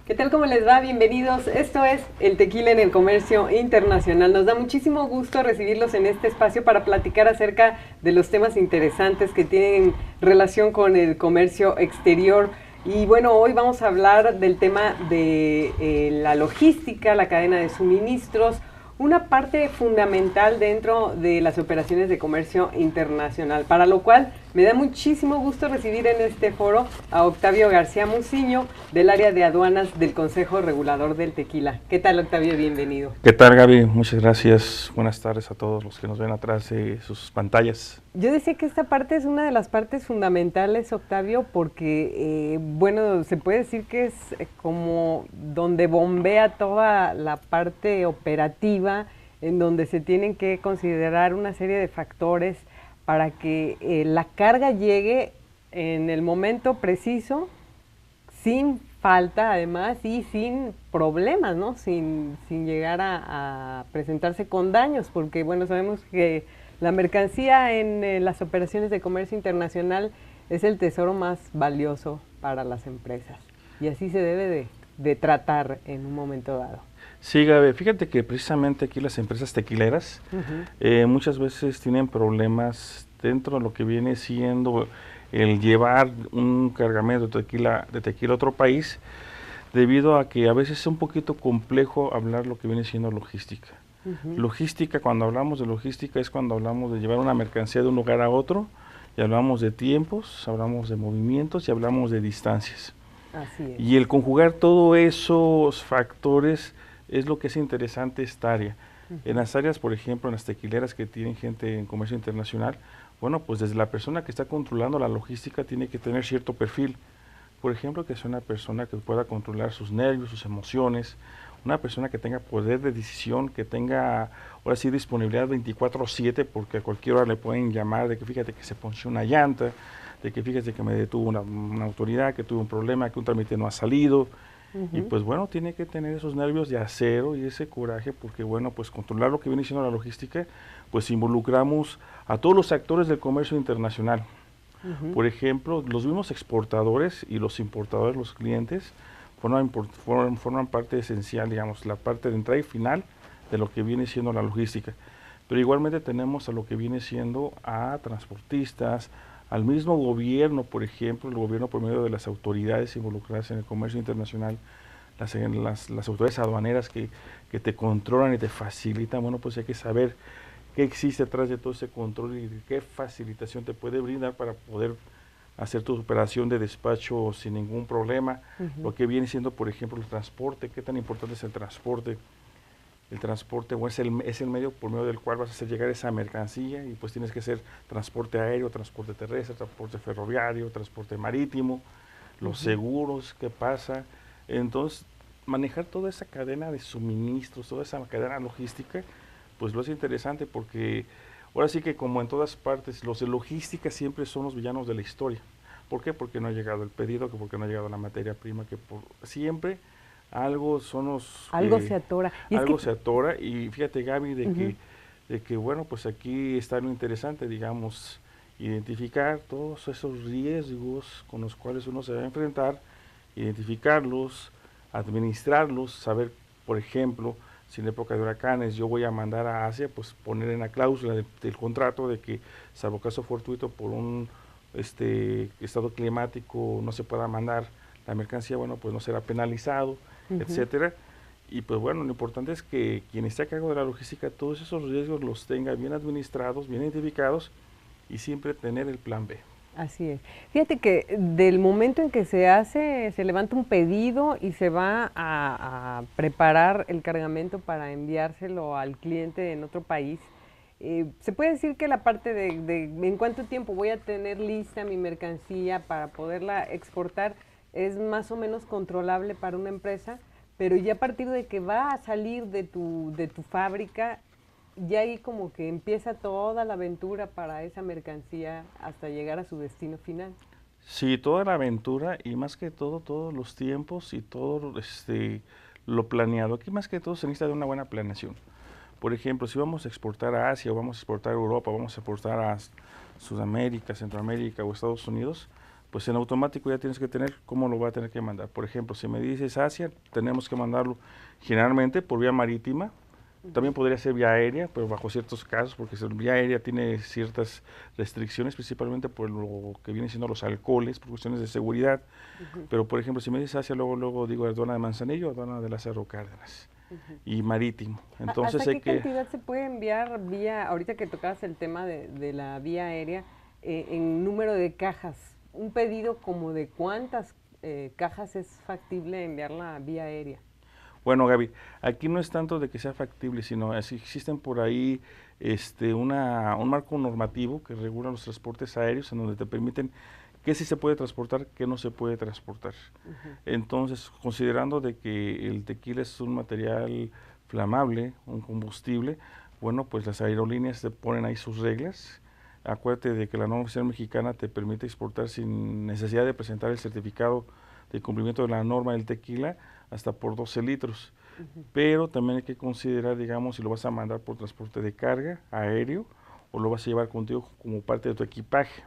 ¿Qué tal? ¿Cómo les va? Bienvenidos. Esto es El Tequila en el Comercio Internacional. Nos da muchísimo gusto recibirlos en este espacio para platicar acerca de los temas interesantes que tienen relación con el comercio exterior. Y bueno, hoy vamos a hablar del tema de la logística, la cadena de suministros, una parte fundamental dentro de las operaciones de comercio internacional, para lo cual me da muchísimo gusto recibir en este foro a Octavio García Muciño, del área de aduanas del Consejo Regulador del Tequila. ¿Qué tal, Octavio? Bienvenido. ¿Qué tal, Gaby? Muchas gracias. Buenas tardes a todos los que nos ven atrás de sus pantallas. Yo decía que esta parte es una de las partes fundamentales, Octavio, porque, bueno, se puede decir que es como donde bombea toda la parte operativa, en donde se tienen que considerar una serie de factores para que la carga llegue en el momento preciso, sin falta además y sin problemas, ¿no? Sin llegar a presentarse con daños, porque, bueno, sabemos que la mercancía en las operaciones de comercio internacional es el tesoro más valioso para las empresas y así se debe de tratar en un momento dado. Sí, Gaby, fíjate que precisamente aquí las empresas tequileras muchas veces tienen problemas dentro de lo que viene siendo el llevar un cargamento de tequila a otro país, debido a que a veces es un poquito complejo hablar lo que viene siendo logística. Logística, cuando hablamos de logística, es cuando hablamos de llevar una mercancía de un lugar a otro, y hablamos de tiempos, hablamos de movimientos y hablamos de distancias. Así es. Y el conjugar todos esos factores es lo que es interesante esta área. En las áreas, por ejemplo, en las tequileras que tienen gente en comercio internacional, bueno, pues desde la persona que está controlando la logística tiene que tener cierto perfil. Por ejemplo, que sea una persona que pueda controlar sus nervios, sus emociones, una persona que tenga poder de decisión, que tenga, ahora sí, disponibilidad 24/7, porque a cualquier hora le pueden llamar de que fíjate que se ponchó una llanta, de que fíjate que me detuvo una autoridad, que tuve un problema, que un trámite no ha salido. Y pues bueno, tiene que tener esos nervios de acero y ese coraje, porque bueno, pues controlar lo que viene siendo la logística, pues involucramos a todos los actores del comercio internacional. Por ejemplo, los mismos exportadores y los importadores, los clientes, forman parte esencial, digamos, la parte de entrada y final de lo que viene siendo la logística. Pero igualmente tenemos a lo que viene siendo a transportistas, al mismo gobierno, por ejemplo, el gobierno por medio de las autoridades involucradas en el comercio internacional, las autoridades aduaneras que te controlan y te facilitan. Bueno, pues hay que saber qué existe detrás de todo ese control y qué facilitación te puede brindar para poder hacer tu operación de despacho sin ningún problema. Lo que viene siendo, por ejemplo, el transporte, qué tan importante es el transporte. El transporte es el medio por medio del cual vas a hacer llegar esa mercancía, y pues tienes que hacer transporte aéreo, transporte terrestre, transporte ferroviario, transporte marítimo, los seguros, qué pasa. Entonces, manejar toda esa cadena de suministros, toda esa cadena logística, pues lo es interesante, porque ahora sí que, como en todas partes, los de logística siempre son los villanos de la historia. ¿Por qué? Porque no ha llegado el pedido, que porque no ha llegado la materia prima, que siempre algo son los algo se atora. Algo se atora. Y fíjate, Gaby, de que bueno, pues aquí está lo interesante, digamos, identificar todos esos riesgos con los cuales uno se va a enfrentar, identificarlos, administrarlos, saber, por ejemplo, si en época de huracanes yo voy a mandar a Asia, pues poner en la cláusula del contrato de que, salvo caso fortuito por un estado climático, no se pueda mandar la mercancía, bueno, pues no será penalizado, etcétera. Y pues bueno, lo importante es que quien esté a cargo de la logística, todos esos riesgos los tenga bien administrados, bien identificados, y siempre tener el plan B. Así es. Fíjate que del momento en que se levanta un pedido y se va a preparar el cargamento para enviárselo al cliente en otro país, se puede decir que la parte de en cuánto tiempo voy a tener lista mi mercancía para poderla exportar es más o menos controlable para una empresa, pero ya a partir de que va a salir de tu fábrica, ya ahí como que empieza toda la aventura para esa mercancía hasta llegar a su destino final. Sí, toda la aventura, y más que todo, todos los tiempos y todo lo planeado. Aquí más que todo se necesita de una buena planeación. Por ejemplo, si vamos a exportar a Asia, o vamos a exportar a Europa, vamos a exportar a Sudamérica, Centroamérica o Estados Unidos, pues en automático ya tienes que tener cómo lo va a tener que mandar. Por ejemplo, si me dices Asia, tenemos que mandarlo generalmente por vía marítima. También podría ser vía aérea, pero bajo ciertos casos, porque vía aérea tiene ciertas restricciones, principalmente por lo que vienen siendo los alcoholes, por cuestiones de seguridad. Pero, por ejemplo, si me dices Asia, luego digo aduana de Manzanillo, aduana de Lázaro Cárdenas y marítimo. Entonces ¿Hasta hay qué que... cantidad se puede enviar vía, ahorita que tocabas el tema de la vía aérea, en número de cajas? Un pedido como de cuántas cajas es factible enviarla vía aérea. Bueno, Gaby, aquí no es tanto de que sea factible, sino existen por ahí un marco normativo que regula los transportes aéreos en donde te permiten qué sí se puede transportar, qué no se puede transportar. Entonces, considerando de que el tequila es un material flamable, un combustible, bueno, pues las aerolíneas te ponen ahí sus reglas. Acuérdate de que la norma oficial mexicana te permite exportar sin necesidad de presentar el certificado de cumplimiento de la norma del tequila hasta por 12 litros. Pero también hay que considerar, digamos, si lo vas a mandar por transporte de carga, aéreo, o lo vas a llevar contigo como parte de tu equipaje.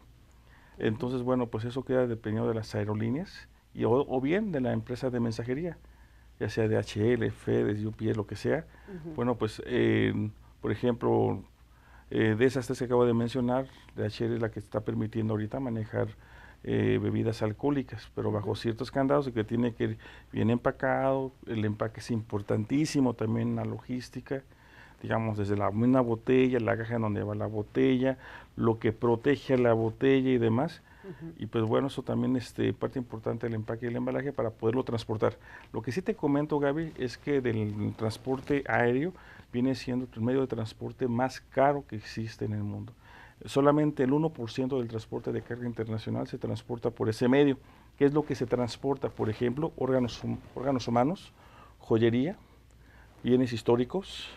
Entonces, bueno, pues eso queda dependiendo de las aerolíneas o bien de la empresa de mensajería, ya sea DHL, FedEx, UPS, lo que sea. Bueno, pues, por ejemplo, de esas tres que acabo de mencionar, DHL es la que está permitiendo ahorita manejar bebidas alcohólicas, pero bajo ciertos candados y que tiene que ir bien empacado. El empaque es importantísimo también en la logística, digamos, desde la misma botella, la caja en donde va la botella, lo que protege a la botella y demás. Y pues bueno, eso también es parte importante del empaque y el embalaje para poderlo transportar. Lo que sí te comento, Gaby, es que del transporte aéreo viene siendo el medio de transporte más caro que existe en el mundo. Solamente el 1% del transporte de carga internacional se transporta por ese medio. ¿Qué es lo que se transporta? Por ejemplo, órganos humanos, joyería, bienes históricos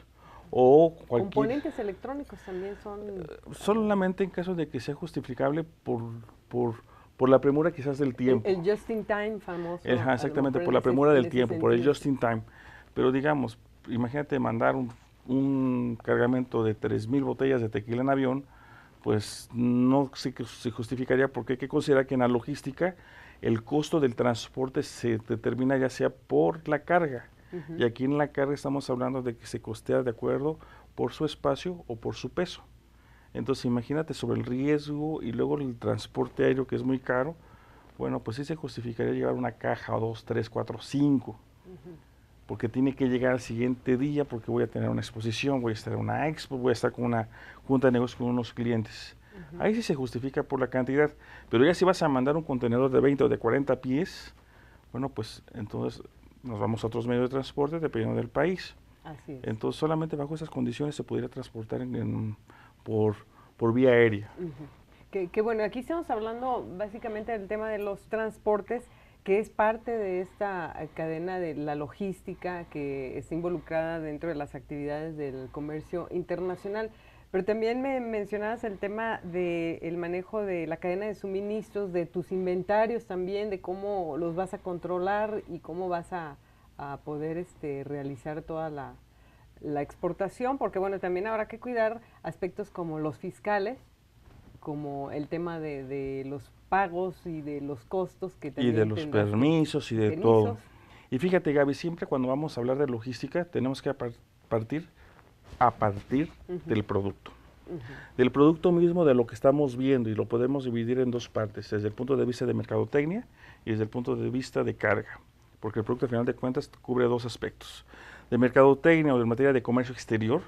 o cualquier... Componentes electrónicos también son... solamente en caso de que sea justificable por, por la premura quizás del tiempo. El just in time famoso. Exactamente, por la premura del tiempo, por el just in time. Pero digamos, imagínate mandar un cargamento de 3,000 botellas de tequila en avión, pues no se justificaría, porque hay que considerar que en la logística el costo del transporte se determina ya sea por la carga. Y aquí en la carga estamos hablando de que se costea de acuerdo por su espacio o por su peso. Entonces imagínate sobre el riesgo y luego el transporte aéreo, que es muy caro. Bueno, pues sí se justificaría llevar una caja o 2, 3, 4, 5, porque tiene que llegar al siguiente día, porque voy a tener una exposición, voy a estar en una expo, voy a estar con una junta de negocios con unos clientes. Ahí sí se justifica por la cantidad, pero ya si vas a mandar un contenedor de 20 o de 40 pies, bueno, pues entonces nos vamos a otros medios de transporte dependiendo del país. Así es. Entonces solamente bajo esas condiciones se podría transportar por vía aérea. Que bueno, aquí estamos hablando básicamente del tema de los transportes, que es parte de esta cadena de la logística que está involucrada dentro de las actividades del comercio internacional. Pero también me mencionabas el tema del manejo de la cadena de suministros, de tus inventarios también, de cómo los vas a controlar y cómo vas a poder realizar toda la exportación, porque bueno, también habrá que cuidar aspectos como los fiscales, como el tema de los pagos y de los costos que Y también de los permisos y de todo. Y fíjate, Gaby, siempre cuando vamos a hablar de logística tenemos que partir a partir del producto. Del producto mismo, de lo que estamos viendo, y lo podemos dividir en dos partes, desde el punto de vista de mercadotecnia y desde el punto de vista de carga, porque el producto al final de cuentas cubre dos aspectos. De mercadotecnia o de materia de comercio exterior,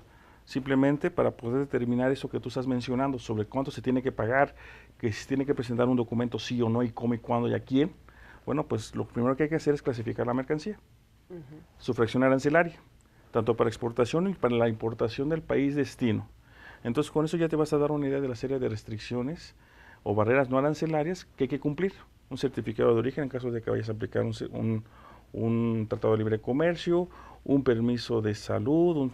simplemente para poder determinar eso que tú estás mencionando, sobre cuánto se tiene que pagar, que se tiene que presentar un documento sí o no, y cómo y cuándo y a quién. Bueno, pues lo primero que hay que hacer es clasificar la mercancía, su fracción arancelaria, tanto para exportación y para la importación del país destino. Entonces con eso ya te vas a dar una idea de la serie de restricciones o barreras no arancelarias que hay que cumplir. Un certificado de origen en caso de que vayas a aplicar un tratado de libre comercio, un permiso de salud, un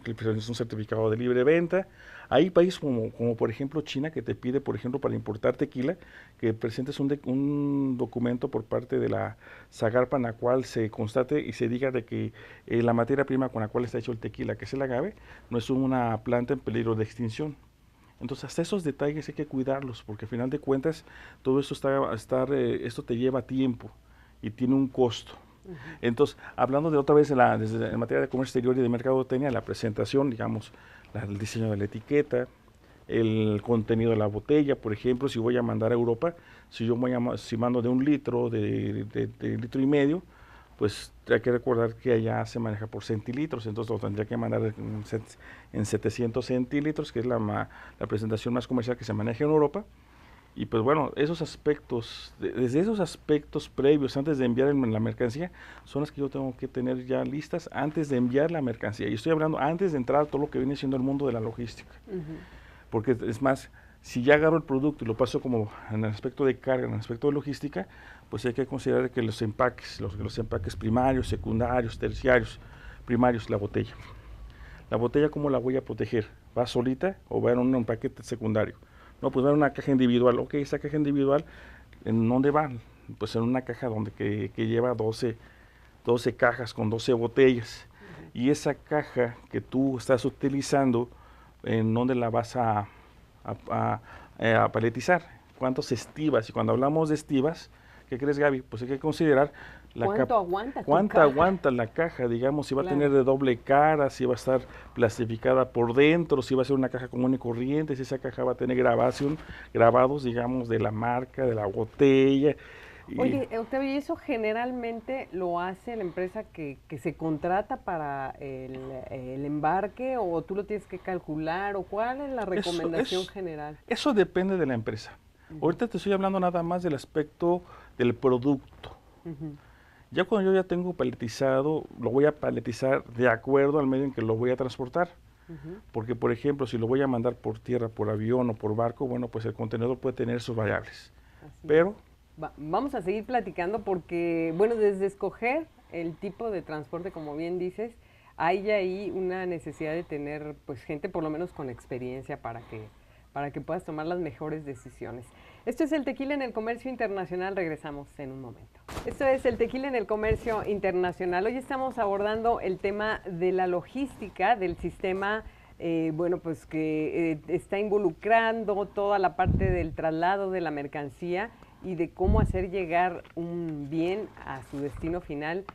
certificado de libre venta. Hay países como por ejemplo China, que te pide, por ejemplo, para importar tequila, que presentes un documento por parte de la Zagarpa en la cual se constate y se diga de que la materia prima con la cual está hecho el tequila, que es el agave, no es una planta en peligro de extinción. Entonces, hasta esos detalles hay que cuidarlos, porque al final de cuentas, todo esto esto te lleva tiempo y tiene un costo. Entonces, hablando de otra vez en materia de comercio exterior y de mercadotecnia, la presentación, digamos, el diseño de la etiqueta, el contenido de la botella, por ejemplo, si voy a mandar a Europa, si mando de 1 litro, de litro y medio, pues hay que recordar que allá se maneja por centilitros, entonces lo tendría que mandar en 700 centilitros, que es la presentación más comercial que se maneja en Europa. Y pues bueno, esos aspectos, desde esos aspectos previos, antes de enviar la mercancía, son las que yo tengo que tener ya listas antes de enviar la mercancía. Y estoy hablando antes de entrar a todo lo que viene siendo el mundo de la logística. Porque es más, si ya agarro el producto y lo paso como en el aspecto de carga, en el aspecto de logística, pues hay que considerar que los empaques primarios, secundarios, terciarios, primarios, la botella. La botella, ¿cómo la voy a proteger? ¿Va solita o va en un paquete secundario? No, pues va en una caja individual. Ok, esa caja individual, ¿en dónde va? Pues en una caja que lleva 12 cajas con 12 botellas. Y esa caja que tú estás utilizando, ¿en dónde la vas a paletizar? ¿Cuántos estivas? Y cuando hablamos de estivas, ¿qué crees, Gaby? Pues hay que considerar ¿Cuánto aguanta tu cuánta caja? aguanta la caja, digamos, si va a Claro. tener de doble cara, si va a estar plastificada por dentro, si va a ser una caja común y corriente, si esa caja va a tener grabados, digamos, de la marca, de la botella. Y Oye, Octavio, ¿y eso generalmente lo hace la empresa que se contrata para el embarque o tú lo tienes que calcular o cuál es la eso, recomendación es, general? eso depende de la empresa. Ahorita te estoy hablando nada más del aspecto del producto. Ujú. Ya cuando yo ya tengo paletizado, lo voy a paletizar de acuerdo al medio en que lo voy a transportar. Porque, por ejemplo, si lo voy a mandar por tierra, por avión o por barco, bueno, pues el contenedor puede tener sus variables. Así es. Pero Vamos a seguir platicando porque, bueno, desde escoger el tipo de transporte, como bien dices, hay ahí una necesidad de tener, pues, gente por lo menos con experiencia para que puedas tomar las mejores decisiones. Esto es el tequila en el comercio internacional. Regresamos en un momento. Esto es el tequila en el comercio internacional. Hoy estamos abordando el tema de la logística del sistema, bueno, pues que está involucrando toda la parte del traslado de la mercancía y de cómo hacer llegar un bien a su destino final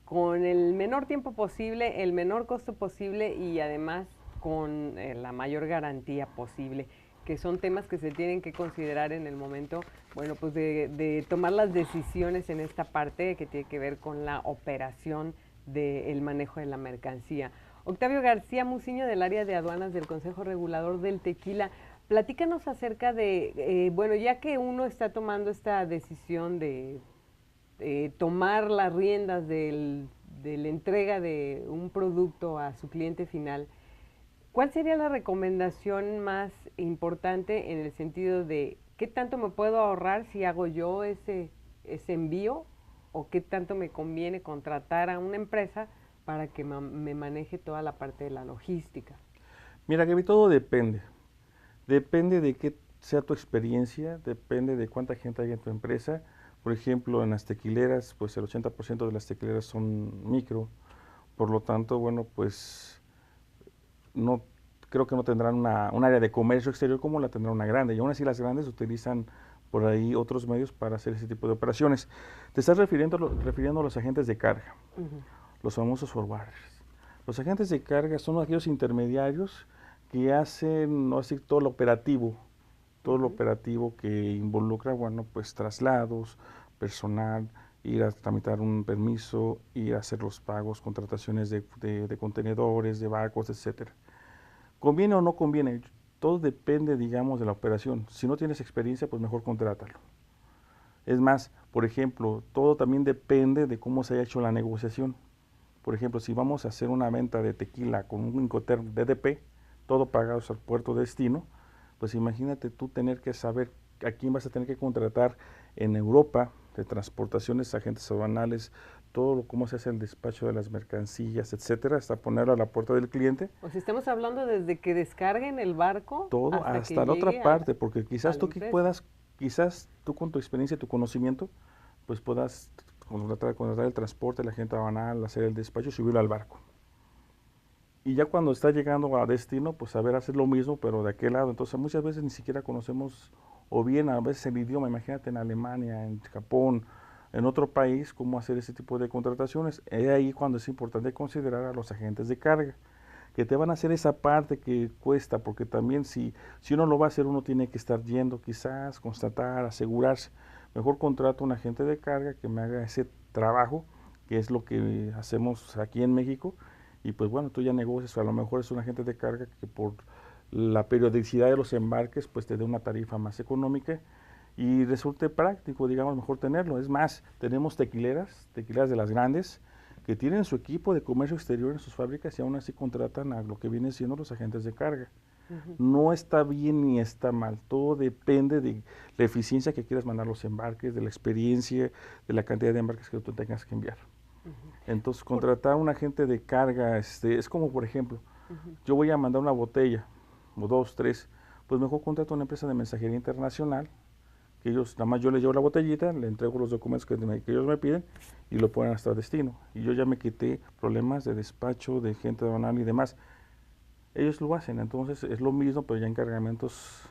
con el menor tiempo posible, el menor costo posible y además con la mayor garantía posible, que son temas que se tienen que considerar en el momento, bueno, pues de tomar las decisiones en esta parte que tiene que ver con la operación del manejo de la mercancía. Octavio García Muciño, del área de aduanas del Consejo Regulador del Tequila, platícanos acerca de, bueno, ya que uno está tomando esta decisión de tomar las riendas de la entrega de un producto a su cliente final, ¿cuál sería la recomendación más importante en el sentido de qué tanto me puedo ahorrar si hago yo ese envío o qué tanto me conviene contratar a una empresa para que me maneje toda la parte de la logística? mira, Gaby, todo depende. Depende de qué sea tu experiencia, depende de cuánta gente hay en tu empresa. Por ejemplo, en las tequileras, pues el 80% de las tequileras son micro. Por lo tanto, bueno, pues no creo que no tendrán un área de comercio exterior como la tendrá una grande. Y aún así las grandes utilizan por ahí otros medios para hacer ese tipo de operaciones. Te estás refiriendo a los agentes de carga, los famosos forwarders. Los agentes de carga son aquellos intermediarios que hacen, no así, todo lo operativo que involucra, bueno, pues traslados, personal, ir a tramitar un permiso, ir a hacer los pagos, contrataciones de contenedores, de barcos, etcétera. ¿Conviene o no conviene? Todo depende, digamos, de la operación. Si no tienes experiencia, pues mejor contrátalo. Es más, por ejemplo, todo también depende de cómo se haya hecho la negociación. Por ejemplo, si vamos a hacer una venta de tequila con un Incoterm DDP, todo pagado al puerto de destino, pues imagínate tú tener que saber a quién vas a tener que contratar en Europa, de transportaciones, agentes aduanales, cómo se hace el despacho de las mercancías, etcétera, hasta ponerlo a la puerta del cliente. O si estamos hablando desde que descarguen el barco Todo hasta hasta que la otra llegue parte, porque a quizás la tú que empresa. puedas, quizás tú con tu experiencia y tu conocimiento, pues puedas contratar el transporte, la gente aduanal, hacer el despacho y subirlo al barco. y ya cuando está llegando a destino, pues saber hacer lo mismo, pero de aquel lado. Entonces muchas veces ni siquiera conocemos, o bien a veces el idioma, imagínate en Alemania, en Japón, en otro país, cómo hacer ese tipo de contrataciones. Es ahí cuando es importante considerar a los agentes de carga, que te van a hacer esa parte que cuesta, porque también si uno lo va a hacer, uno tiene que estar yendo quizás, constatar, asegurarse. Mejor contrato a un agente de carga que me haga ese trabajo, que es lo que hacemos aquí en México, y pues bueno, tú ya negocias, a lo mejor es un agente de carga que por la periodicidad de los embarques, pues te dé una tarifa más económica y resulte práctico, digamos, mejor tenerlo. Es más, tenemos tequileras de las grandes, que tienen su equipo de comercio exterior en sus fábricas y aún así contratan a lo que vienen siendo los agentes de carga. Ujú. No está bien ni está mal, todo depende de la eficiencia que quieras mandar los embarques, de la experiencia, de la cantidad de embarques que tú tengas que enviar. Ujú. Entonces, Por- contratar a un agente de carga, es como, por ejemplo, ujú. yo voy a mandar una botella, o dos, tres, pues mejor contrato a una empresa de mensajería internacional, que ellos, nada más yo les llevo la botellita, le entrego los documentos que ellos me piden y lo ponen hasta el destino. Y yo ya me quité problemas de despacho, de gente aduanal y demás. Ellos lo hacen, entonces es lo mismo, pero ya en cargamentos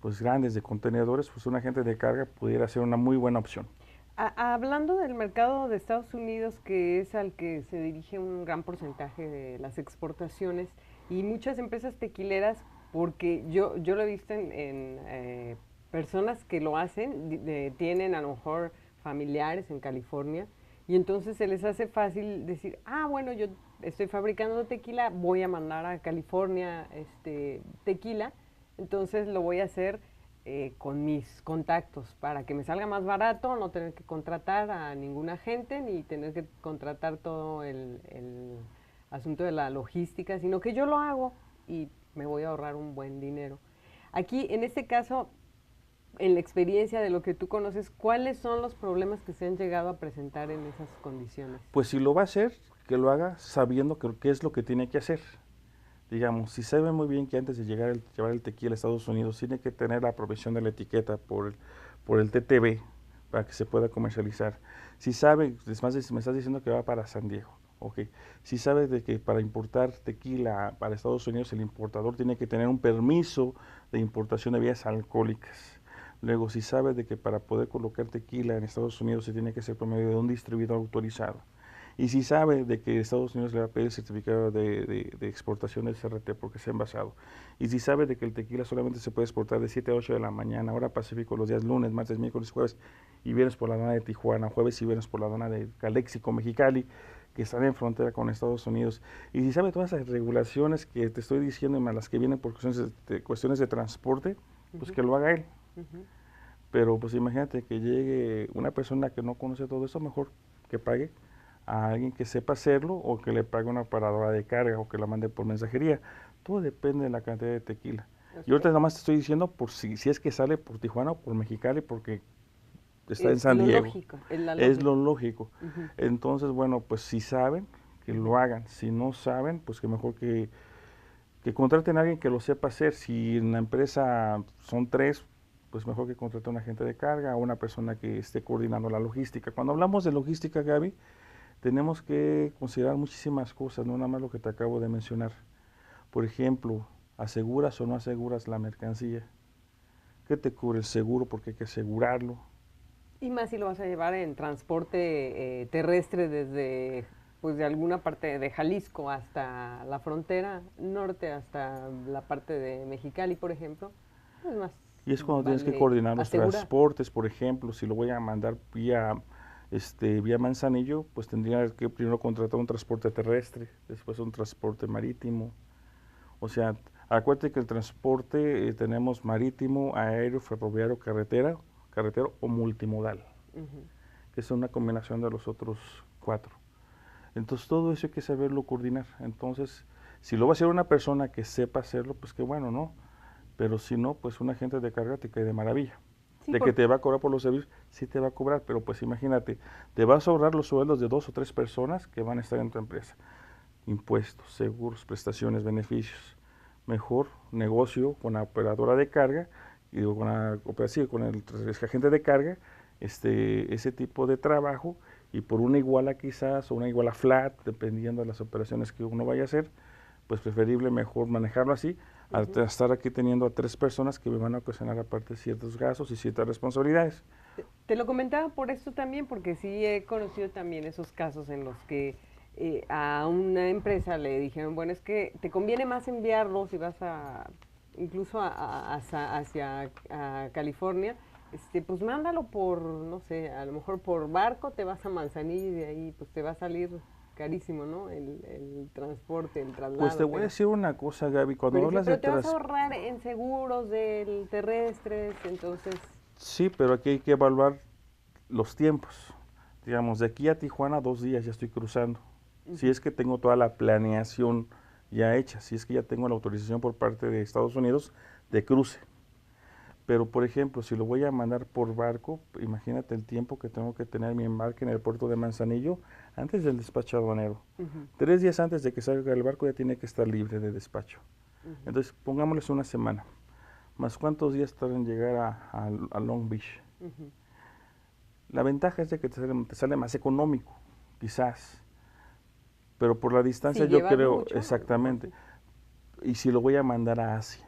pues grandes de contenedores, pues un agente de carga pudiera ser una muy buena opción. Hablando del mercado de Estados Unidos, que es al que se dirige un gran porcentaje de las exportaciones, y muchas empresas tequileras, porque yo lo he visto en personas que lo hacen, tienen a lo mejor familiares en California, y entonces se les hace fácil decir, ah, bueno, yo estoy fabricando tequila, voy a mandar a California tequila, entonces lo voy a hacer con mis contactos para que me salga más barato, no tener que contratar a ningún agente ni tener que contratar todo el asunto de la logística, sino que yo lo hago y me voy a ahorrar un buen dinero. Aquí, en este caso, en la experiencia de lo que tú conoces, ¿cuáles son los problemas que se han llegado a presentar en esas condiciones? Pues si lo va a hacer, que lo haga sabiendo qué es lo que tiene que hacer. Digamos, si sabe muy bien que antes de llevar el tequila a Estados Unidos tiene que tener la aprobación de la etiqueta por el TTB para que se pueda comercializar. Si sabe, me estás diciendo que va para San Diego, ok. Si sabe de que para importar tequila para Estados Unidos el importador tiene que tener un permiso de importación de bebidas alcohólicas. Luego, si sabe de que para poder colocar tequila en Estados Unidos se tiene que hacer por medio de un distribuidor autorizado. Y si sabe de que Estados Unidos le va a pedir el certificado de exportación del CRT porque se ha envasado. Y si sabe de que el tequila solamente se puede exportar de 7 a 8 de la mañana, hora Pacífico, los días lunes, martes, miércoles, jueves y viernes por la aduana de Tijuana, jueves y viernes por la aduana de Calexico, Mexicali, que están en frontera con Estados Unidos. Y si sabe todas las regulaciones que te estoy diciendo, más las que vienen por cuestiones de transporte, pues Ujú, que lo haga él. ujú. Pero pues imagínate que llegue una persona que no conoce todo eso, mejor que pague a alguien que sepa hacerlo o que le pague una paradora de carga o que la mande por mensajería. Todo depende de la cantidad de tequila. Y ahorita Ok. nada más te estoy diciendo por si es que sale por Tijuana o por Mexicali porque está en Es San lo Diego. lógico, es la Es lo lógica. lógico. Ujú, Entonces, bueno, pues si saben, que ujú. lo hagan. Si no saben, pues que mejor que contraten a alguien que lo sepa hacer. Si en la empresa son tres, pues mejor que contraten a un agente de carga o una persona que esté coordinando la logística. Cuando hablamos de logística, Gaby, tenemos que considerar muchísimas cosas, no nada más lo que te acabo de mencionar. Por ejemplo, ¿aseguras o no aseguras la mercancía? ¿Qué te cubre el seguro? Porque hay que asegurarlo. Y más si lo vas a llevar en transporte terrestre desde, pues de alguna parte de Jalisco hasta la frontera norte, hasta la parte de Mexicali, por ejemplo, pues más Y es cuando tienes que vale coordinar los asegurar. transportes, por ejemplo, si lo voy a mandar vía Manzanillo, pues tendría que primero contratar un transporte terrestre, después un transporte marítimo. O sea, acuérdate que el transporte tenemos marítimo, aéreo, ferroviario, carretero o multimodal, Ujú. que es una combinación de los otros cuatro. Entonces todo eso hay que saberlo coordinar. Entonces, si lo va a hacer una persona que sepa hacerlo, pues qué bueno, ¿no? Pero si no, pues un agente de carga te cae de maravilla. Sí, De que por, te va a cobrar por los servicios, sí te va a cobrar, pero pues imagínate, te vas a ahorrar los sueldos de dos o tres personas que van a estar en tu empresa. Impuestos, seguros, prestaciones, beneficios. Mejor negocio con la operadora de carga y con la sí, con el agente de carga, ese tipo de trabajo y por una iguala quizás, o una iguala flat, dependiendo de las operaciones que uno vaya a hacer, pues preferible mejor manejarlo así, a estar aquí teniendo a 3 personas que me van a ocasionar aparte ciertos gastos y ciertas responsabilidades. Te lo comentaba por esto también, porque sí he conocido también esos casos en los que a una empresa le dijeron, bueno, es que te conviene más enviarlo si vas a, incluso hacia a California, pues mándalo por, no sé, a lo mejor por barco te vas a Manzanillo y de ahí pues te va a salir carísimo, ¿no? El transporte, el Pues te traslado, voy a decir una cosa, Gaby, cuando pero dice, hablas de pero te vas a ahorrar en seguros del terrestres, entonces... sí, pero aquí hay que evaluar los tiempos. Digamos, de aquí a Tijuana 2 días ya estoy cruzando. Si es que tengo toda la planeación ya hecha, si es que ya tengo la autorización por parte de Estados Unidos de cruce. Pero, por ejemplo, si lo voy a mandar por barco, imagínate el tiempo que tengo que tener mi embarque en el puerto de Manzanillo antes del despacho aduanero. 3 días antes de que salga el barco ya tiene que estar libre de despacho. Entonces, pongámosles una semana. ¿Más cuántos días tardan en llegar a Long Beach? La ventaja es de que te sale más económico, quizás. Pero por la distancia Si yo llevas creo, mucho, exactamente. Y si lo voy a mandar a Asia,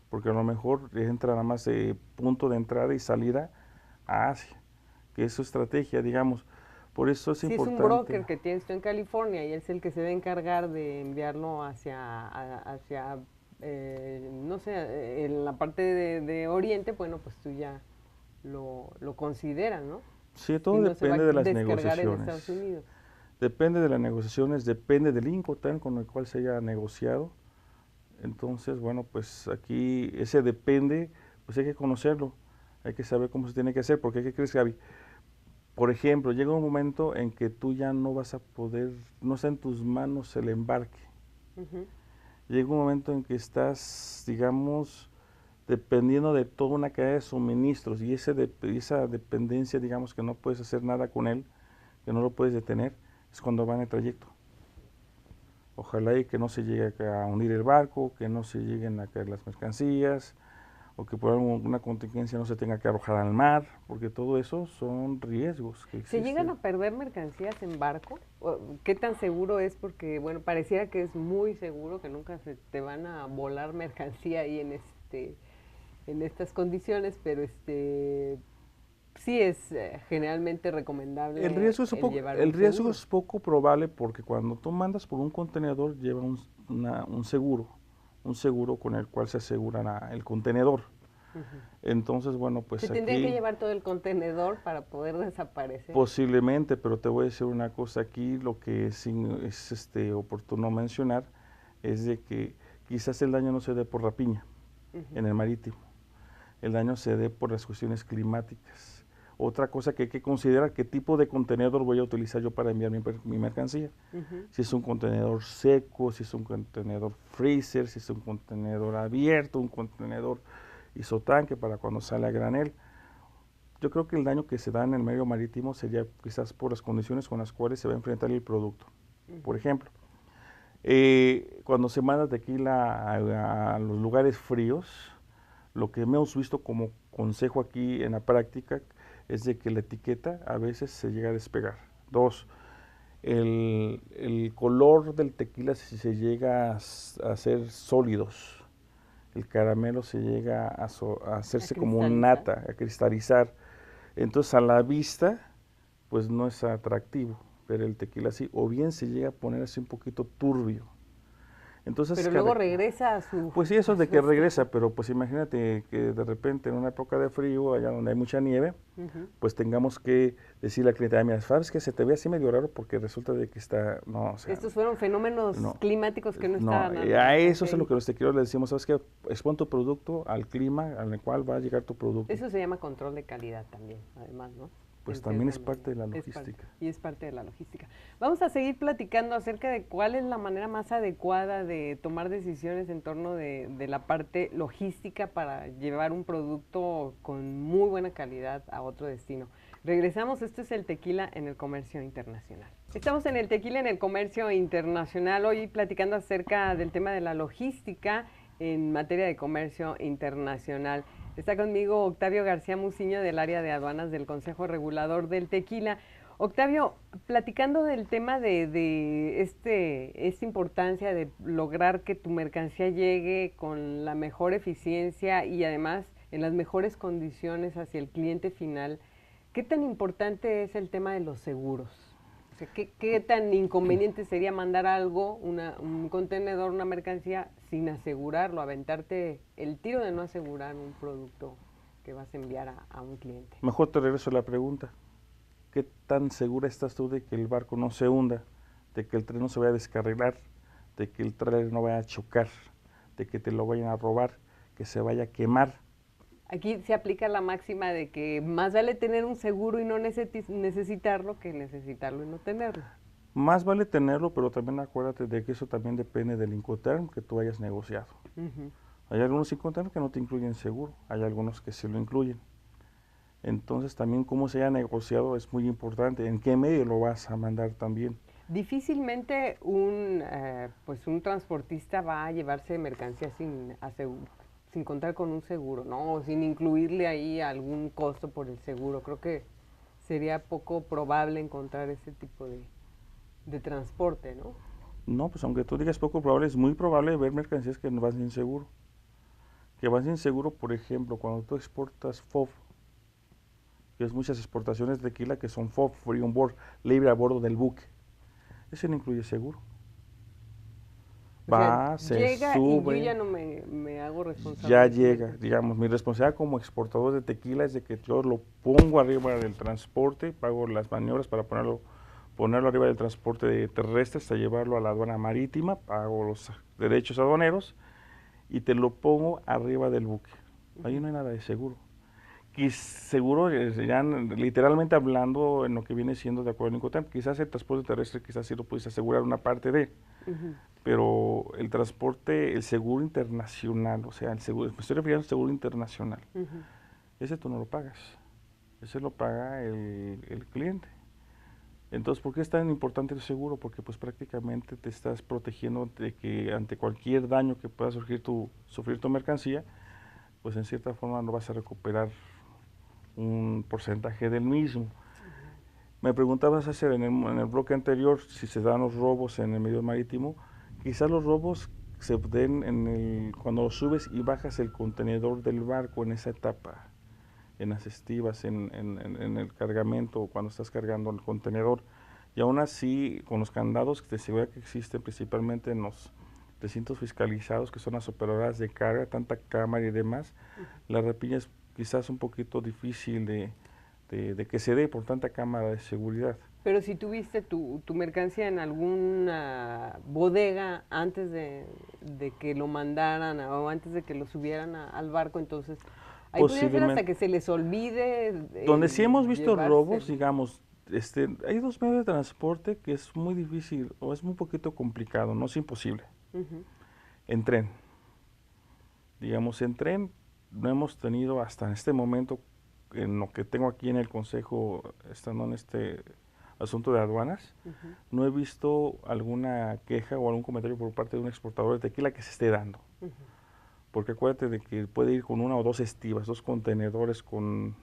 porque a lo mejor entra nada más de punto de entrada y salida a Asia, que es su estrategia, digamos. Por eso es si es un importante. broker que tienes tú en California y él es el que se va a encargar de enviarlo hacia no sé, en la parte de Oriente, bueno, pues tú ya lo consideras, ¿no? Sí, Si todo no se va a depende de las descargar en Estados negociaciones. Unidos. Depende de las negociaciones, depende del Incoterm con el cual se haya negociado. Entonces, bueno, pues aquí ese depende, pues hay que conocerlo, hay que saber cómo se tiene que hacer, porque ¿qué crees, Gaby? Por ejemplo, llega un momento en que tú ya no vas a poder, no está en tus manos el embarque. Llega un momento en que estás, digamos, dependiendo de toda una cadena de suministros y esa dependencia, digamos, que no puedes hacer nada con él, que no lo puedes detener, es cuando va en el trayecto. Ojalá y que no se llegue a hundir el barco, que no se lleguen a caer las mercancías, o que por alguna contingencia no se tenga que arrojar al mar, porque todo eso son riesgos que ¿Se llegan existen. a perder mercancías en barco? ¿Qué tan seguro es? Porque, bueno, pareciera que es muy seguro, que nunca se te van a volar mercancía ahí en estas condiciones, pero sí es generalmente recomendable el llevar El un riesgo seguro. es poco probable porque cuando tú mandas por un contenedor lleva un seguro con el cual se asegura el contenedor. Entonces, bueno, Se pues tendría que aquí llevar todo el contenedor para poder desaparecer. posiblemente, pero te voy a decir una cosa aquí, lo que es oportuno mencionar es de que quizás el daño no se dé por rapiña en el marítimo, el daño se dé por las cuestiones climáticas. Otra cosa que hay que considerar, qué tipo de contenedor voy a utilizar yo para enviar mi mercancía. Si es un contenedor seco, si es un contenedor freezer, si es un contenedor abierto, un contenedor isotanque para cuando sale a granel. Yo creo que el daño que se da en el medio marítimo sería quizás por las condiciones con las cuales se va a enfrentar el producto. Por ejemplo, cuando se manda tequila a los lugares fríos, lo que hemos visto como consejo aquí en la práctica es de que la etiqueta a veces se llega a despegar. 2, el color del tequila si se llega a hacer sólidos, el caramelo se llega a A hacerse como un cristalizar. nata, a cristalizar. Entonces a la vista, pues no es atractivo ver el tequila así, o bien se llega a poner así un poquito turbio. Entonces, Pero luego regresa pues sí, eso a es de su que regresa, pero pues imagínate que de repente en una época de frío, allá donde hay mucha nieve, pues tengamos que decirle al cliente, mira, sabes que se te ve así medio raro porque resulta de que está, no, o sea, Estos fueron fenómenos no, climáticos que no no, estaban al a eso alcance es a lo ahí. que los tequileros le decimos, sabes que expon tu producto al clima al cual va a llegar tu producto. Eso se llama control de calidad también, además, ¿no? Pues En también cierta es parte de la manera. logística. Y es parte de la logística. Vamos a seguir platicando acerca de cuál es la manera más adecuada de tomar decisiones en torno de la parte logística para llevar un producto con muy buena calidad a otro destino. Regresamos, esto es el tequila en el comercio internacional. Estamos en el tequila en el comercio internacional, hoy platicando acerca del tema de la logística en materia de comercio internacional. Está conmigo Octavio García Muciño del área de aduanas del Consejo Regulador del Tequila. Octavio, platicando del tema de esta importancia de lograr que tu mercancía llegue con la mejor eficiencia y además en las mejores condiciones hacia el cliente final, ¿qué tan importante es el tema de los seguros? O sea, ¿qué tan inconveniente sería mandar algo, un contenedor, una mercancía, sin asegurarlo, aventarte el tiro de no asegurar un producto que vas a enviar a un cliente? Mejor te regreso a la pregunta. ¿Qué tan segura estás tú de que el barco no se hunda, de que el tren no se vaya a descarrilar, de que el trailer no vaya a chocar, de que te lo vayan a robar, que se vaya a quemar? Aquí se aplica la máxima de que más vale tener un seguro y no necesitarlo que necesitarlo y no tenerlo. Más vale tenerlo, pero también acuérdate de que eso también depende del Incoterm que tú hayas negociado. Ujú. Hay algunos Incoterm que no te incluyen seguro, hay algunos que sí lo incluyen. Entonces también cómo se haya negociado es muy importante, en qué medio lo vas a mandar también. Difícilmente pues un transportista va a llevarse mercancía sin contar con un seguro, ¿no? O sin incluirle ahí algún costo por el seguro. Creo que sería poco probable encontrar ese tipo de transporte, ¿no? No, pues aunque tú digas poco probable, es muy probable ver mercancías que no van sin seguro. Que van sin seguro, por ejemplo, cuando tú exportas FOB, que es muchas exportaciones de tequila que son FOB, Free on Board, libre a bordo del buque. Ese no incluye seguro. O sea, Va, se llega y yo ya sube, no me hago responsable ya de su llega. mercancía. Digamos, mi responsabilidad como exportador de tequila es de que yo lo pongo arriba del transporte, pago las maniobras para ponerlo arriba del transporte terrestre hasta llevarlo a la aduana marítima, pago los derechos aduaneros y te lo pongo arriba del buque. Ahí no hay nada de seguro. Y seguro, ya literalmente hablando en lo que viene siendo de acuerdo en Incoterm, quizás el transporte terrestre quizás sí lo puedes asegurar una parte de, Ujú. pero el transporte, el seguro internacional, o sea, el seguro, me estoy refiriendo al seguro internacional, Ujú. ese tú no lo pagas, ese lo paga el cliente. Entonces, ¿por qué es tan importante el seguro? Porque pues prácticamente te estás protegiendo de que ante cualquier daño que pueda sufrir tu mercancía, pues en cierta forma no vas a recuperar un porcentaje del mismo. Me preguntabas hace en el bloque anterior si se dan los robos en el medio marítimo. Quizás los robos se den cuando subes y bajas el contenedor del barco en esa etapa, en las estivas, en el cargamento o cuando estás cargando el contenedor. Y aún así, con los candados de seguridad que existen principalmente en los recintos fiscalizados, que son las operadoras de carga, tanta cámara y demás, la rapiña es quizás un poquito difícil de que se dé por tanta cámara de seguridad. Pero si tuviste tu mercancía en alguna bodega antes de que lo mandaran o antes de que lo subieran al barco, entonces ahí pudiera ser hasta Posiblemente. que se les olvide Donde sí hemos visto robos, llevárselo. digamos, hay dos medios de transporte que es muy difícil o es muy poquito complicado, no es imposible. Ujú. En tren. Digamos, en tren no hemos tenido hasta este momento, en lo que tengo aquí en el consejo, estando en este asunto de aduanas, Ujú. no he visto alguna queja o algún comentario por parte de un exportador de tequila que se esté dando. Ujú. Porque acuérdate de que puede ir con una o dos estivas, dos contenedores con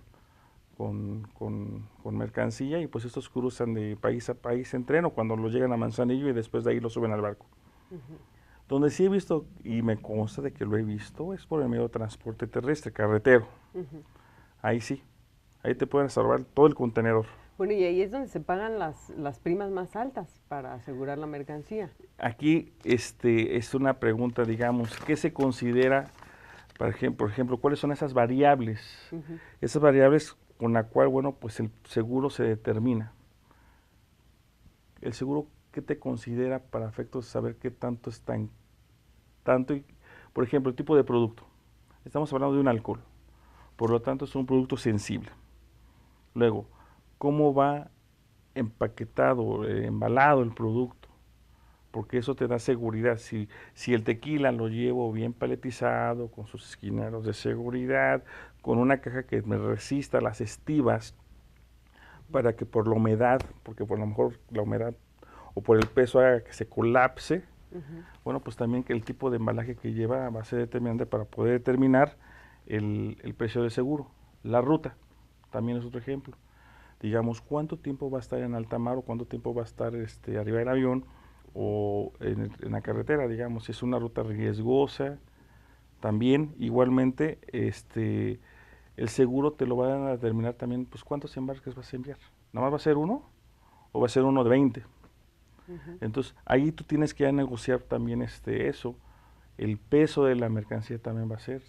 mercancía y pues estos cruzan de país a país en tren o cuando lo llegan a Manzanillo y después de ahí lo suben al barco. Ujú. Donde sí he visto, y me consta de que lo he visto, es por el medio de transporte terrestre, carretero. Ujú. Ahí sí, ahí te pueden salvar todo el contenedor. Bueno, y ahí es donde se pagan las primas más altas para asegurar la mercancía. Aquí es una pregunta, digamos, ¿qué se considera, por ejemplo, cuáles son esas variables? Ujú. Esas variables con la cual, bueno, pues el seguro se determina. El seguro, ¿qué te considera para efectos de saber qué tanto está en tanto, por ejemplo, el tipo de producto? Estamos hablando de un alcohol, por lo tanto es un producto sensible. Luego, ¿cómo va empaquetado, embalado el producto? Porque eso te da seguridad. Si el tequila lo llevo bien paletizado, con sus esquineros de seguridad, con una caja que me resista las estivas, para que por la humedad, porque por lo mejor la humedad o por el peso haga que se colapse, Ujú. bueno, pues también que el tipo de embalaje que lleva va a ser determinante para poder determinar el precio del seguro. La ruta también es otro ejemplo. digamos, cuánto tiempo va a estar en alta mar o cuánto tiempo va a estar arriba del avión o en la carretera, digamos, si es una ruta riesgosa. También, igualmente, el seguro te lo va a determinar también, pues, cuántos embarques vas a enviar. ¿Nada más va a ser uno o va a ser uno de 20? Entonces, ahí tú tienes que ya negociar también eso. El peso de la mercancía también va a ser.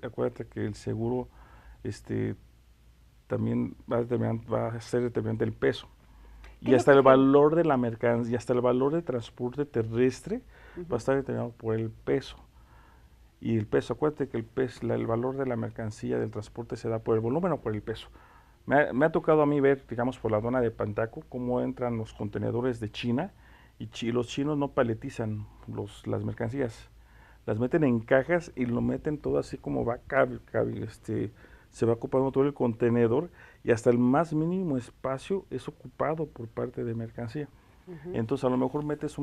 Acuérdate que el seguro también va a ser determinante el peso. ¿Qué Y es lo hasta que el valor de la mercancía, y hasta el valor de transporte terrestre va a estar determinado por el peso. Y el peso, acuérdate que el valor de la mercancía, del transporte, se da por el volumen o por el peso. Me ha tocado a mí ver, digamos, por la aduana de Pantaco, cómo entran los contenedores de China y los chinos no paletizan las mercancías. Las meten en cajas y lo meten todo así como va, se va ocupando todo el contenedor y hasta el más mínimo espacio es ocupado por parte de mercancía. Entonces a lo mejor metes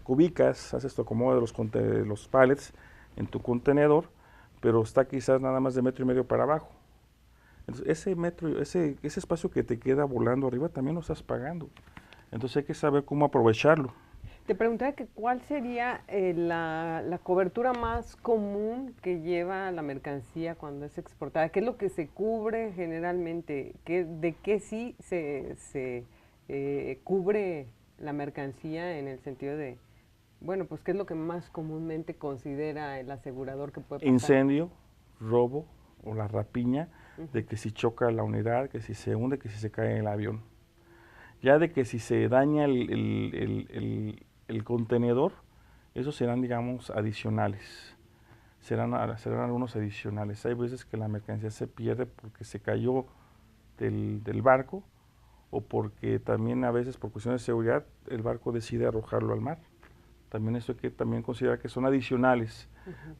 cubicas, haces tu acomodo de los pallets en tu contenedor, pero está quizás nada más de 1,5 metros para abajo. Entonces ese espacio que te queda volando arriba también lo estás pagando. Entonces hay que saber cómo aprovecharlo. Te preguntaba que cuál sería la cobertura más común que lleva la mercancía cuando es exportada. ¿Qué es lo que se cubre generalmente? ¿De qué sí se cubre la mercancía en el sentido de, bueno, pues qué es lo que más comúnmente considera el asegurador que puede pasar? Incendio, robo o la rapiña, de que si choca la unidad, que si se hunde, que si se cae el avión. Ya de que si se daña el contenedor, esos serán, digamos, adicionales. Serán algunos adicionales. Hay veces que la mercancía se pierde porque se cayó del barco o porque también a veces por cuestiones de seguridad el barco decide arrojarlo al mar. También eso hay que también considerar que son adicionales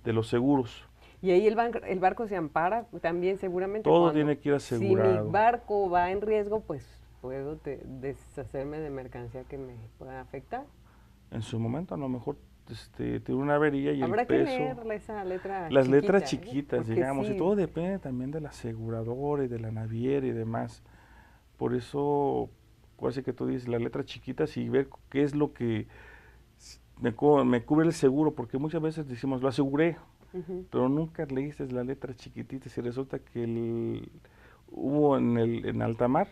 de los seguros. Y ahí el barco se ampara también seguramente Todo cuando, tiene que ir si mi asegurado. barco va en riesgo, pues puedo deshacerme de mercancía que me pueda afectar. En su momento a lo mejor tiene una avería y el Habrá que peso. leer esa letra Las letras chiquita, chiquitas, porque digamos, y sí, todo depende también de la aseguradora y de la naviera y demás. Por eso, así que tú dices, las letras chiquitas y ver qué es lo que me cubre el seguro, porque muchas veces decimos, lo aseguré, pero nunca leíste las letras chiquititas y resulta que hubo en alta mar,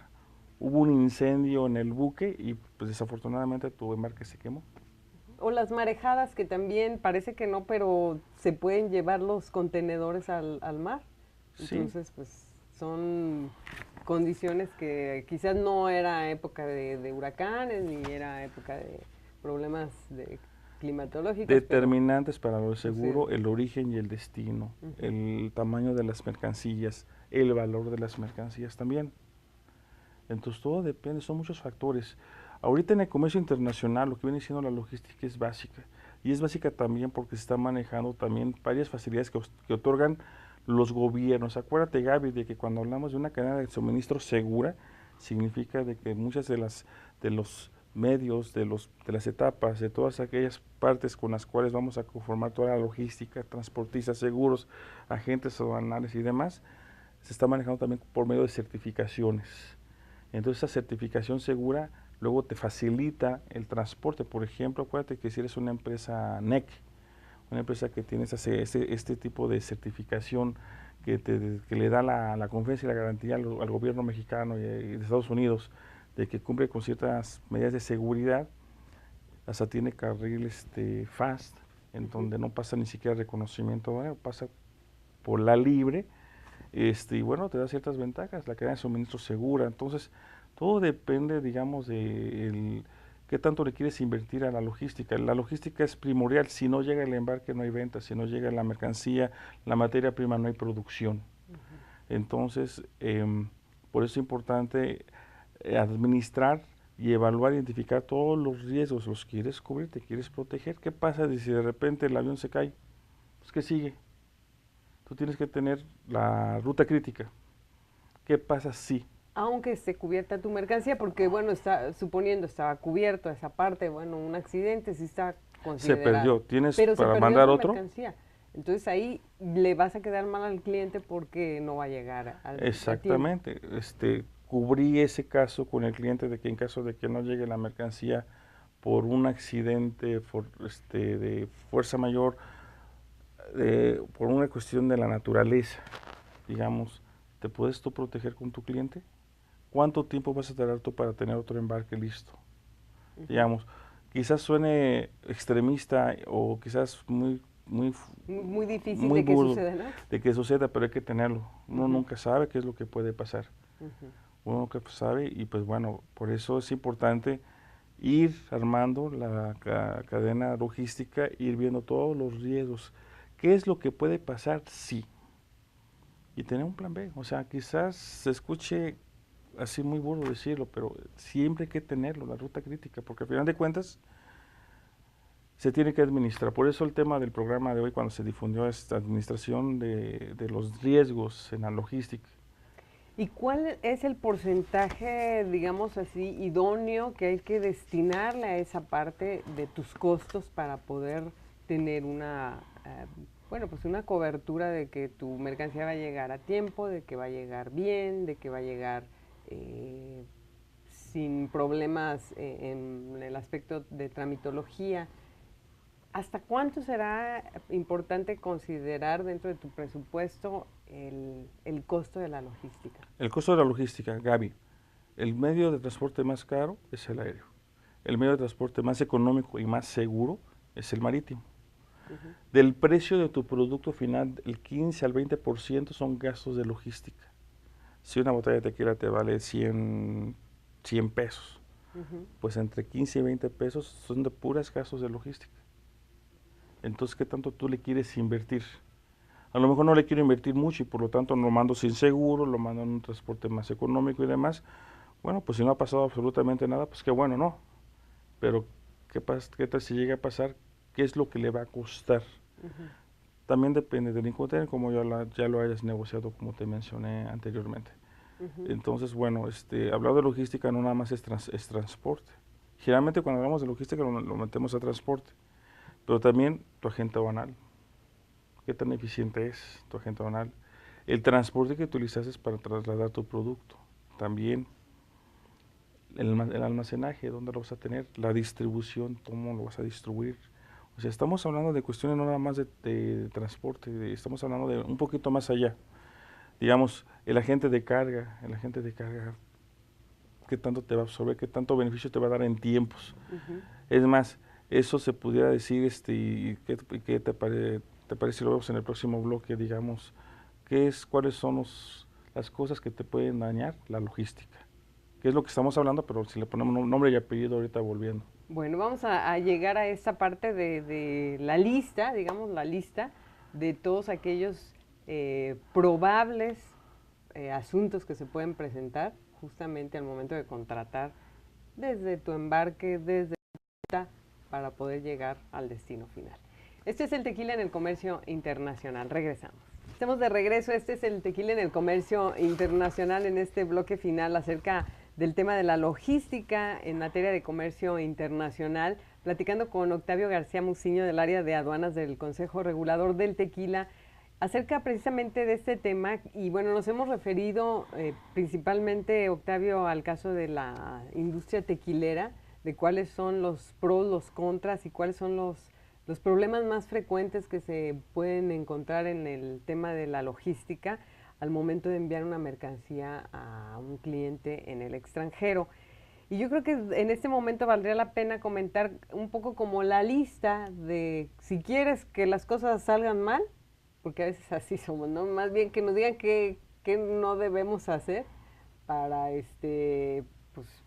hubo un incendio en el buque y pues desafortunadamente tu embarque se quemó. o las marejadas que también parece que no, pero se pueden llevar los contenedores al mar. Sí, Entonces, pues son condiciones que quizás no era época de huracanes ni era época de problemas climatológicos, pero determinantes para lo seguro, sucede. el origen y el destino, el tamaño de las mercancías, el valor de las mercancías también. Entonces todo depende, son muchos factores. Ahorita en el comercio internacional lo que viene siendo la logística es básica. Y es básica también porque se está manejando también varias facilidades que otorgan los gobiernos. Acuérdate, Gaby, de que cuando hablamos de una cadena de suministro segura, significa de que muchas de los medios, de las etapas, de todas aquellas partes con las cuales vamos a conformar toda la logística, transportistas, seguros, agentes aduanales y demás, se está manejando también por medio de certificaciones. Entonces esa certificación segura luego te facilita el transporte. Por ejemplo, acuérdate que si eres una empresa NEC, una empresa que tiene este tipo de certificación que le da la confianza y la garantía al gobierno mexicano y de Estados Unidos de que cumple con ciertas medidas de seguridad, hasta tiene carril fast, en donde no pasa ni siquiera reconocimiento, pasa por la libre, y bueno, te da ciertas ventajas, la cadena de suministro segura. Entonces todo depende, digamos, de qué tanto le quieres invertir a la logística. La logística es primordial. Si no llega el embarque no hay venta, si no llega la mercancía, la materia prima, no hay producción. Entonces por eso es importante administrar y evaluar, identificar todos los riesgos. ¿Los quieres cubrir? ¿Te quieres proteger? ¿Qué pasa si de repente el avión se cae? Pues ¿qué sigue? Tú tienes que tener la ruta crítica. ¿Qué pasa si? Aunque esté cubierta tu mercancía, porque bueno, suponiendo estaba cubierto esa parte, bueno, un accidente sí está Se considerado, perdió. ¿Tienes pero se para perdió mandar tu otro? mercancía. Entonces ahí le vas a quedar mal al cliente porque no va a llegar a tiempo. Exactamente. cubrí ese caso con el cliente de que en caso de que no llegue la mercancía por un accidente de fuerza mayor, por una cuestión de la naturaleza, digamos, ¿te puedes tú proteger con tu cliente? ¿Cuánto tiempo vas a tardar tú para tener otro embarque listo? Digamos, quizás suene extremista o quizás Muy difícil muy de que burdo suceda, ¿no? de que suceda, pero hay que tenerlo. Uno nunca sabe qué es lo que puede pasar. Uno nunca sabe y pues bueno, por eso es importante ir armando la cadena logística, ir viendo todos los riesgos. ¿Qué es lo que puede pasar? Sí. Y tener un plan B. O sea, quizás se escuche así muy burdo decirlo, pero siempre hay que tenerlo, la ruta crítica, porque al final de cuentas se tiene que administrar. Por eso el tema del programa de hoy, cuando se difundió esta administración de los riesgos en la logística. ¿Y cuál es el porcentaje, digamos así, idóneo que hay que destinarle a esa parte de tus costos para poder tener una, bueno, pues una cobertura de que tu mercancía va a llegar a tiempo, de que va a llegar bien, de que va a llegar sin problemas en el aspecto de tramitología? ¿Hasta cuánto será importante considerar dentro de tu presupuesto el costo de la logística? El costo de la logística, Gaby, el medio de transporte más caro es el aéreo. El medio de transporte más económico y más seguro es el marítimo. Del precio de tu producto final, el 15 al 20% son gastos de logística. Si una botella de tequila te vale 100 pesos, pues entre 15 y 20 pesos son de puras gastos de logística. Entonces, ¿qué tanto tú le quieres invertir? A lo mejor no le quiero invertir mucho y por lo tanto lo mando sin seguro, lo mando en un transporte más económico y demás. Bueno, pues si no ha pasado absolutamente nada, pues qué bueno, ¿no? Pero, ¿qué tal si llega a pasar? ¿Qué es lo que le va a costar? También depende del incoterm, como ya lo hayas negociado, como te mencioné anteriormente. Entonces, bueno, hablar de logística no nada más es transporte. Generalmente cuando hablamos de logística lo metemos a transporte, pero también tu agente aduanal. ¿Qué tan eficiente es tu agente aduanal? El transporte que utilizaste para trasladar tu producto. También el almacenaje, ¿dónde lo vas a tener? La distribución, ¿cómo lo vas a distribuir? O sea, estamos hablando de cuestiones no nada más de transporte, estamos hablando de un poquito más allá. Digamos, el agente de carga, ¿qué tanto te va a absorber? ¿Qué tanto beneficio te va a dar en tiempos? Es más, eso se pudiera decir, y ¿qué te parece si lo vemos en el próximo bloque, digamos, cuáles son las cosas que te pueden dañar la logística? Que es lo que estamos hablando, pero si le ponemos nombre y apellido ahorita volviendo. Bueno, vamos a llegar a esta parte de la lista, digamos, la lista de todos aquellos probables asuntos que se pueden presentar justamente al momento de contratar desde tu embarque, desde tu ruta, para poder llegar al destino final. Este es el tequila en el comercio internacional. Regresamos. Estamos de regreso. Este es el tequila en el comercio internacional en este bloque final acerca del tema de la logística en materia de comercio internacional, platicando con Octavio García Muciño del área de aduanas del Consejo Regulador del Tequila, acerca precisamente de este tema. Y bueno, nos hemos referido principalmente, Octavio, al caso de la industria tequilera, de cuáles son los pros, los contras y cuáles son los problemas más frecuentes que se pueden encontrar en el tema de la logística al momento de enviar una mercancía a un cliente en el extranjero. Y yo creo que en este momento valdría la pena comentar un poco como la lista de si quieres que las cosas salgan mal, porque a veces así somos, ¿no? Más bien que nos digan qué no debemos hacer para pues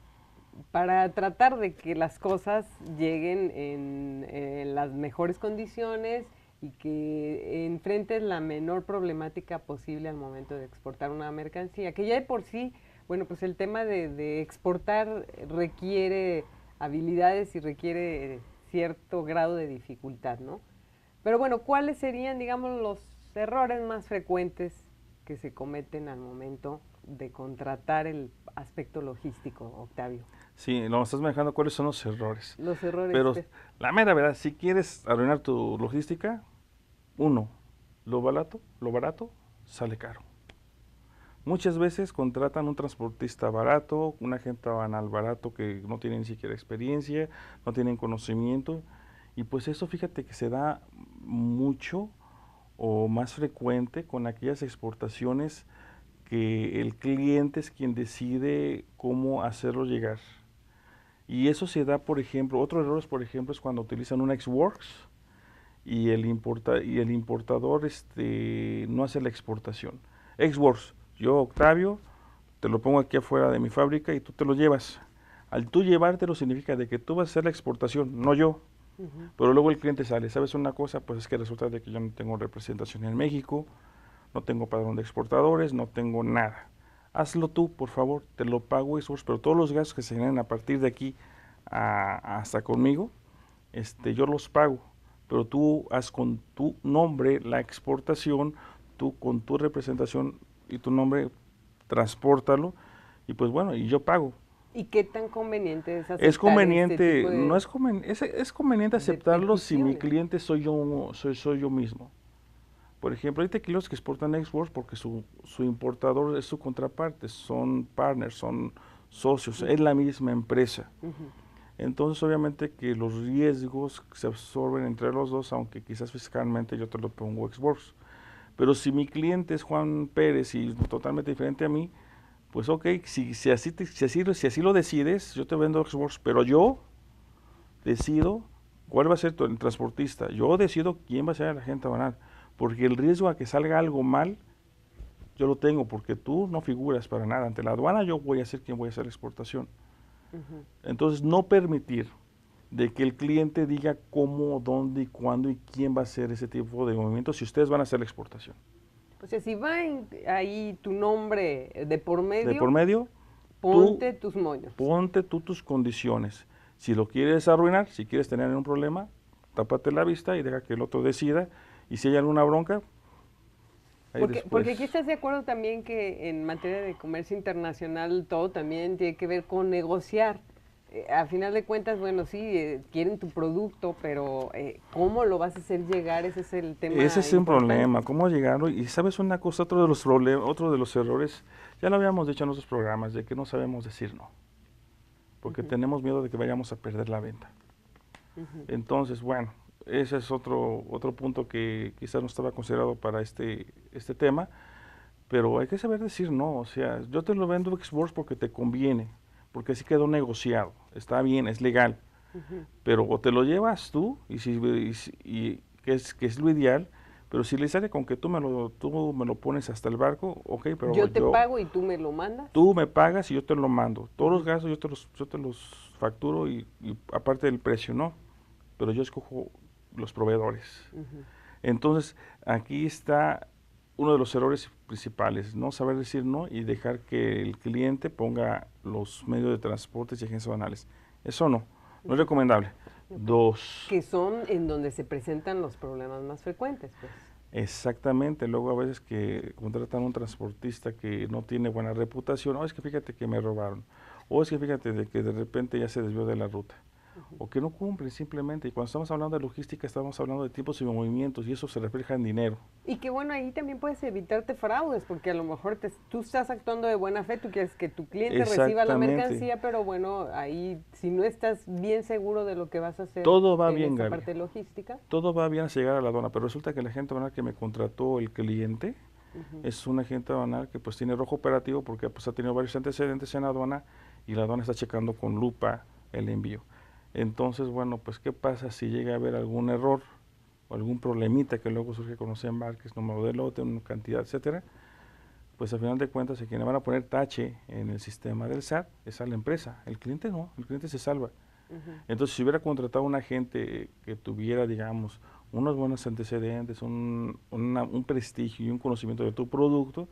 para tratar de que las cosas lleguen en las mejores condiciones y que enfrentes la menor problemática posible al momento de exportar una mercancía, que ya de por sí, bueno, pues el tema de exportar requiere habilidades y requiere cierto grado de dificultad, ¿no? Pero bueno, ¿cuáles serían, digamos, los errores más frecuentes que se cometen al momento de contratar el aspecto logístico, Octavio? Sí, lo estás manejando cuáles son los errores. Los errores. Pero la mera verdad, si quieres arruinar tu logística, uno, lo barato sale caro. Muchas veces contratan un transportista barato, un agente aduanal barato que no tiene ni siquiera experiencia, no tienen conocimiento, y pues eso fíjate que se da mucho o más frecuente con aquellas exportaciones que el cliente es quien decide cómo hacerlo llegar. Y eso se da, por ejemplo, otro error es, por ejemplo, es cuando utilizan un ex-works y el importador no hace la exportación. Ex-works, yo, Octavio, te lo pongo aquí afuera de mi fábrica y tú te lo llevas. Al tú llevártelo significa de que tú vas a hacer la exportación, no yo. Pero luego el cliente sale, ¿sabes una cosa? Pues es que resulta de que yo no tengo representación en México, no tengo padrón de exportadores, no tengo nada. Hazlo tú, por favor, te lo pago eso, pero todos los gastos que se generen a partir de aquí hasta conmigo, yo los pago. Pero tú haz con tu nombre la exportación, tú con tu representación y tu nombre, transpórtalo, y pues bueno, y yo pago. ¿Y qué tan conveniente es Es aceptar este conveniente, tipo no de, es conveniente de aceptarlo si mi peticiones? cliente soy yo mismo. Por ejemplo, hay tequilos que exportan exports porque su importador es su contraparte, son partners, son socios, es la misma empresa. Entonces, obviamente que los riesgos se absorben entre los dos, aunque quizás fiscalmente yo te lo pongo exports. Pero si mi cliente es Juan Pérez y es totalmente diferente a mí, pues ok, si así lo decides, yo te vendo exports, pero yo decido cuál va a ser el transportista. Yo decido quién va a ser el agente aduanal, porque el riesgo a que salga algo mal, yo lo tengo, porque tú no figuras para nada. Ante la aduana yo voy a ser quien voy a hacer la exportación. Entonces, no permitir de que el cliente diga cómo, dónde y cuándo y quién va a hacer ese tipo de movimientos si ustedes van a hacer la exportación. O sea, si va ahí tu nombre de por De medio, por medio, ponte tus moños. ponte tú tus condiciones. Si lo quieres arruinar, si quieres tener un problema, tápate la vista y deja que el otro decida. Y si hay alguna bronca, ahí Porque aquí después. estás de acuerdo también que en materia de comercio internacional todo también tiene que ver con negociar. A final de cuentas, bueno, sí, quieren tu producto, pero ¿cómo lo vas a hacer llegar? Ese es el Ese tema es un importante. problema, cómo llegarlo. Y sabes una cosa, otro de los problemas, otro de los errores, ya lo habíamos dicho en otros programas, de que no sabemos decir no, porque tenemos miedo de que vayamos a perder la venta. Entonces, bueno, ese es otro punto que quizás no estaba considerado para este tema, pero hay que saber decir no. O sea, yo te lo vendo Xbox porque te conviene, porque así quedó negociado, está bien, es legal, pero o te lo llevas tú, que es lo ideal, pero si le sale con que tú me lo pones hasta el barco, ok, pero Yo te pago y tú me lo mandas. tú me pagas y yo te lo mando. Todos los gastos yo te los facturo y aparte del precio, ¿no? Pero yo escojo los proveedores. Entonces, aquí está uno de los errores principales, no saber decir no y dejar que el cliente ponga los medios de transporte y agencias aduanales. Eso no es recomendable. Dos, Que son en donde se presentan los problemas más frecuentes, pues. exactamente, luego a veces que contratan un transportista que no tiene buena reputación, o es que fíjate que me robaron, o es que fíjate de que de repente ya se desvió de la ruta, o que no cumplen simplemente. Y cuando estamos hablando de logística, estamos hablando de tiempos y movimientos, y eso se refleja en dinero. Y que bueno, ahí también puedes evitarte fraudes, porque a lo mejor tú estás actuando de buena fe, tú quieres que tu cliente reciba la Exactamente. mercancía, pero bueno, ahí si no estás bien seguro de lo que vas a hacer Todo va en bien, esta Gaby. parte logística. Todo va bien hasta llegar a la aduana, pero resulta que la agente aduanal que me contrató el cliente es un agente aduanal que pues tiene rojo operativo porque pues ha tenido varios antecedentes en la aduana y la aduana está checando con lupa el envío. Entonces, bueno, pues ¿qué pasa si llega a haber algún error o algún problemita que luego surge con los embarques, número de lote, una cantidad, etcétera? Pues al final de cuentas, a quien le van a poner tache en el sistema del SAT es a la empresa. El cliente no, el cliente se salva. Entonces, si hubiera contratado a un agente que tuviera, digamos, unos buenos antecedentes, un prestigio y un conocimiento de tu producto,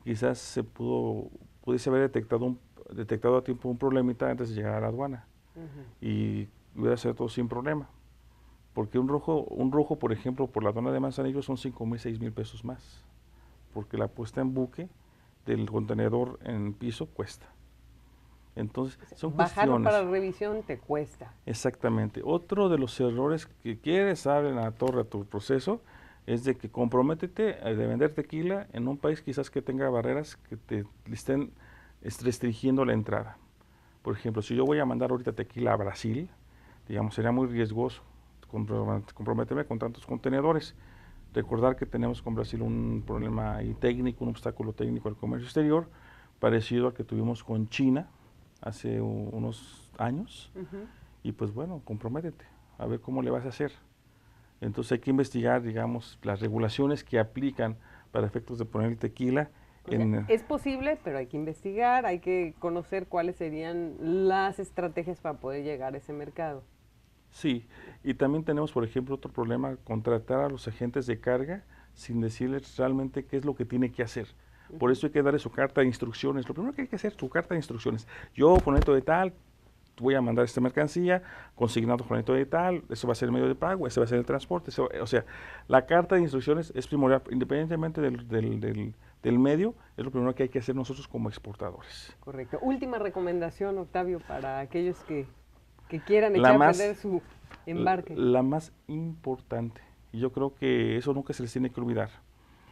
quizás pudiese haber detectado a tiempo un problemita antes de llegar a la aduana y hubiera sido todo sin problema. Porque un rojo, por ejemplo, por la aduana de Manzanillo son 5,000, 6,000 pesos más. Porque la puesta en buque del contenedor en piso cuesta. Entonces, son Bajarlo cuestiones. para revisión te cuesta. Exactamente. Otro de los errores que quieres dar en la torre a tu proceso es de que comprométete de vender tequila en un país quizás que tenga barreras que te estén restringiendo la entrada. Por ejemplo, si yo voy a mandar ahorita tequila a Brasil, digamos, sería muy riesgoso comprometerme con tantos contenedores. Recordar que tenemos con Brasil un problema ahí técnico, un obstáculo técnico al comercio exterior, parecido al que tuvimos con China hace unos años. Y pues bueno, comprométete, a ver cómo le vas a hacer. Entonces hay que investigar, digamos, las regulaciones que aplican para efectos de poner el tequila. Es posible, pero hay que investigar, hay que conocer cuáles serían las estrategias para poder llegar a ese mercado. Sí, y también tenemos, por ejemplo, otro problema, contratar a los agentes de carga sin decirles realmente qué es lo que tiene que hacer. Por eso hay que darle su carta de instrucciones. Lo primero que hay que hacer es su carta de instrucciones. Yo, fulanito de tal, voy a mandar esta mercancía, consignado fulanito de tal, eso va a ser el medio de pago, ese va a ser el transporte. O sea, la carta de instrucciones es primordial, independientemente del medio, es lo primero que hay que hacer nosotros como exportadores. Correcto. Última recomendación, Octavio, para aquellos que quieran echar a perder su embarque. La más importante, y yo creo que eso nunca se les tiene que olvidar,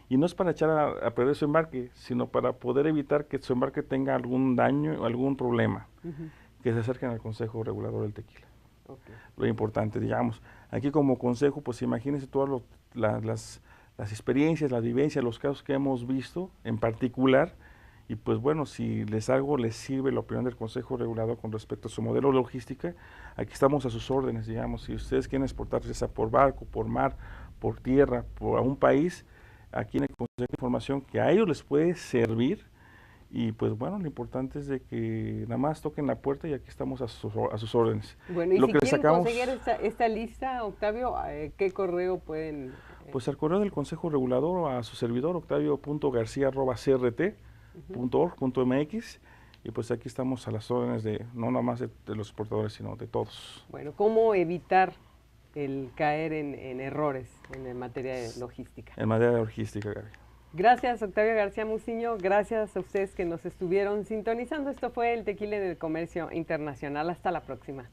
y no es para echar a perder su embarque, sino para poder evitar que su embarque tenga algún daño, algún problema, que se acerquen al Consejo Regulador del Tequila. Lo importante, digamos, aquí como consejo, pues imagínense todas las experiencias, las vivencias, los casos que hemos visto en particular. Y pues bueno, si algo les sirve la opinión del Consejo Regulador con respecto a su modelo de logística, aquí estamos a sus órdenes, digamos. Si ustedes quieren exportar, ya sea por barco, por mar, por tierra, a un país, aquí en el Consejo de Información que a ellos les puede servir. Y pues bueno, lo importante es de que nada más toquen la puerta y aquí estamos a sus órdenes. Bueno, y lo si que quieren conseguir esta lista, Octavio, ¿qué correo pueden...? Pues al correo del Consejo Regulador o a su servidor, octavio.garcia@crt.org.mx, y pues aquí estamos a las órdenes no nada más de los exportadores, sino de todos. Bueno, ¿cómo evitar el caer en errores en materia de logística? En materia de logística, Gaby. Gracias, Octavio García Muciño. Gracias a ustedes que nos estuvieron sintonizando. Esto fue el Tequila del Comercio Internacional. Hasta la próxima.